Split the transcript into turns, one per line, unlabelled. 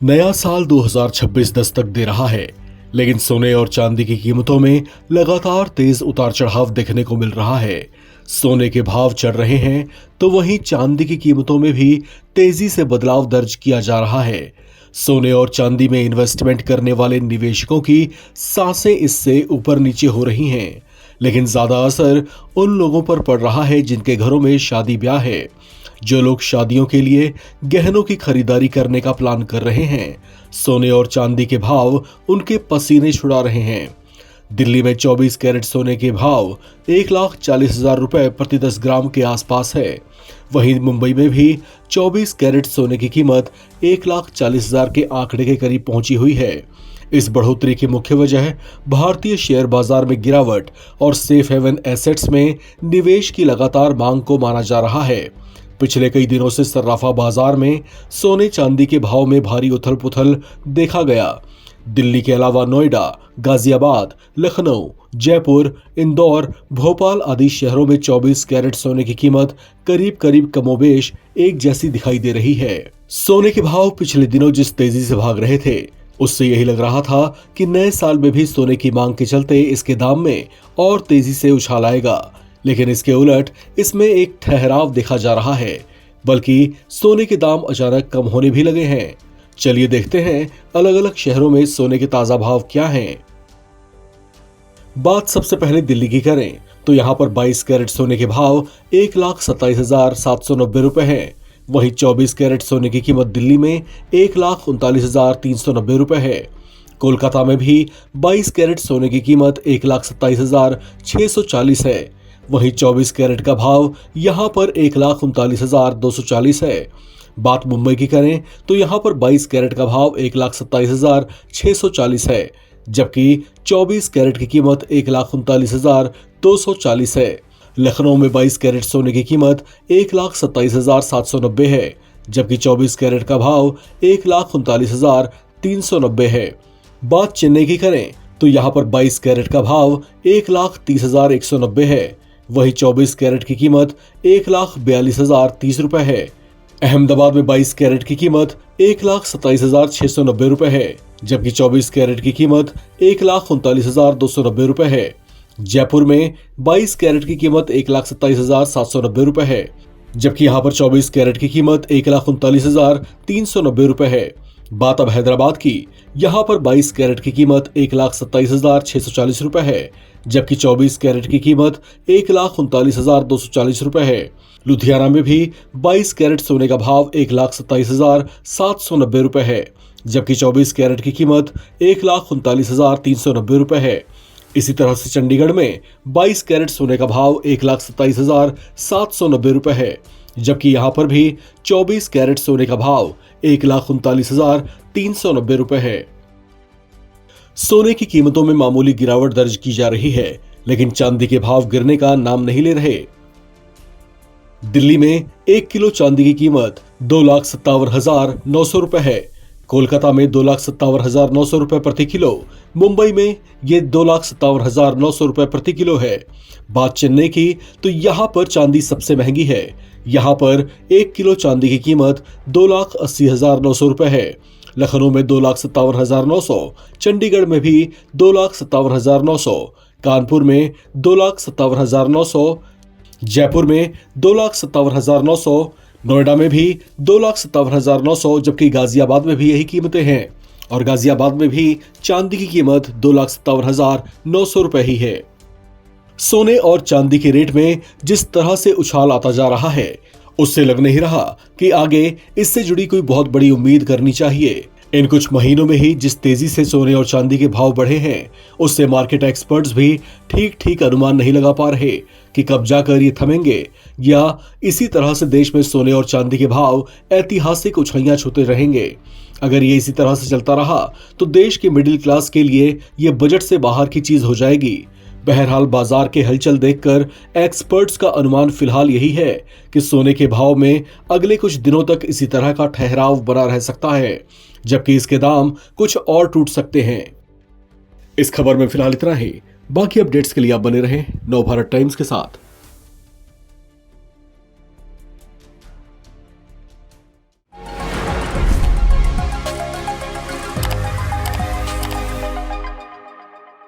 नया साल 2026 दस्तक दे रहा है, लेकिन सोने और चांदी की कीमतों में लगातार तेज उतार चढ़ाव देखने को मिल रहा है। सोने के भाव चढ़ रहे हैं तो वहीं चांदी की कीमतों में भी तेजी से बदलाव दर्ज किया जा रहा है। सोने और चांदी में इन्वेस्टमेंट करने वाले निवेशकों की सांसें इससे ऊपर नीचे हो रही हैं, लेकिन ज्यादा असर उन लोगों पर पड़ रहा है जिनके घरों में शादी ब्याह है। जो लोग शादियों के लिए गहनों की खरीदारी करने का प्लान कर रहे हैं, सोने और चांदी के भाव उनके पसीने छुड़ा रहे हैं। दिल्ली में 24 कैरेट सोने के भाव 1,40,000 रुपए प्रति 10 ग्राम के आसपास है। वहीं मुंबई में भी 24 कैरेट सोने की कीमत 1,40,000 के आंकड़े के करीब पहुंची हुई है। इस बढ़ोतरी की मुख्य वजह भारतीय शेयर बाजार में गिरावट और सेफ हेवन एसेट्स में निवेश की लगातार मांग को माना जा रहा है। पिछले कई दिनों से सर्राफा बाजार में सोने चांदी के भाव में भारी उथल पुथल देखा गया। दिल्ली के अलावा नोएडा, गाजियाबाद, लखनऊ, जयपुर, इंदौर, भोपाल आदि शहरों में 24 कैरेट सोने की कीमत करीब करीब कमोबेश एक जैसी दिखाई दे रही है। सोने के भाव पिछले दिनों जिस तेजी से भाग रहे थे, उससे यही लग रहा था कि नए साल में भी सोने की मांग के चलते इसके दाम में और तेजी से उछाल आएगा, लेकिन इसके उलट इसमें एक ठहराव देखा जा रहा है, बल्कि सोने के दाम अचानक कम होने भी लगे हैं। चलिए देखते हैं अलग अलग शहरों में सोने के ताजा भाव क्या हैं। बात सबसे पहले दिल्ली की करें तो यहां पर 22 कैरेट सोने के भाव 1,27,790 रुपए हैं। वहीं 24 कैरेट सोने की कीमत दिल्ली में 1,39,390 रुपए है। कोलकाता में भी 22 कैरेट सोने की कीमत 1,27,640 है। वहीं 24 कैरेट का भाव यहां पर 1,39,240 है। बात मुंबई की करें तो यहां पर 22 कैरेट का भाव 1,27,640 है, जबकि 24 कैरेट की कीमत 1,39,240 है। लखनऊ में 22 कैरेट सोने की कीमत 1,27,790 है, जबकि 24 कैरेट का भाव 1,39,390 है। बात चेन्नई की करें तो यहां पर 22 कैरेट का भाव 1,30,190 है। वहीं 24 कैरेट की कीमत 1,42,030 रुपए है। अहमदाबाद में 22 कैरेट की कीमत 1,27,690 रुपए है, जबकि 24 कैरेट की कीमत 1,39,290 रुपए है। जयपुर में 22 कैरेट की कीमत 1,27,790 रुपए है, जबकि यहां पर 24 कैरेट की कीमत 1,39,390 रुपए है। बात अब हैदराबाद की, यहां पर 22 कैरेट की कीमत 1,27,640 रुपए है, जबकि 24 कैरेट की कीमत 1,39,240 रुपए है। लुधियाना में भी 22 कैरेट सोने का भाव 1,27,790 रुपए है, जबकि 24 कैरेट की कीमत 1,39,390 रुपए है। इसी तरह से चंडीगढ़ में 22 कैरेट सोने का भाव 1,27,790 रुपए है, जबकि यहां पर भी 24 कैरेट सोने का भाव 1,39,390 रुपए है। सोने की कीमतों में मामूली गिरावट दर्ज की जा रही है, लेकिन चांदी के भाव गिरने का नाम नहीं ले रहे। दिल्ली में 1 किलो चांदी की कीमत 2,57,900 रुपए है। कोलकाता में 2,57,900 रुपए प्रति किलो। मुंबई में ये 2,57,900 रुपए प्रति किलो है। बात चेन्नई की तो यहां पर चांदी सबसे महंगी है। यहां पर 1 किलो चांदी की कीमत 2,80,900 रुपए है। लखनऊ में 2,57,900, चंडीगढ़ में भी 2,57,900, कानपुर में 2,57,900, जयपुर में 2,57,900, नोएडा में भी 2,57,900, जबकि गाजियाबाद में भी यही कीमतें हैं और गाजियाबाद में भी चांदी की कीमत 2,57,900 रुपए ही है। सोने और चांदी के रेट में जिस तरह से उछाल आता जा रहा है, उससे लग नहीं रहा कि आगे इससे जुड़ी कोई बहुत बड़ी उम्मीद करनी चाहिए। इन कुछ महीनों में ही जिस तेजी से सोने और चांदी के भाव बढ़े हैं, उससे मार्केट एक्सपर्ट्स भी ठीक अनुमान नहीं लगा पा रहे कि कब जाकर ये थमेंगे या इसी तरह से देश में सोने और चांदी के भाव ऐतिहासिक ऊंचाइयां छूते रहेंगे। अगर ये इसी तरह से चलता रहा तो देश के मिडिल क्लास के लिए ये बजट से बाहर की चीज हो जाएगी। बहरहाल बाजार के हलचल देखकर एक्सपर्ट्स का अनुमान फिलहाल यही है कि सोने के भाव में अगले कुछ दिनों तक इसी तरह का ठहराव बना रह सकता है, जबकि इसके दाम कुछ और टूट सकते हैं। इस खबर में फिलहाल इतना ही। बाकी अपडेट्स के लिए आप बने रहें नवभारत टाइम्स के साथ।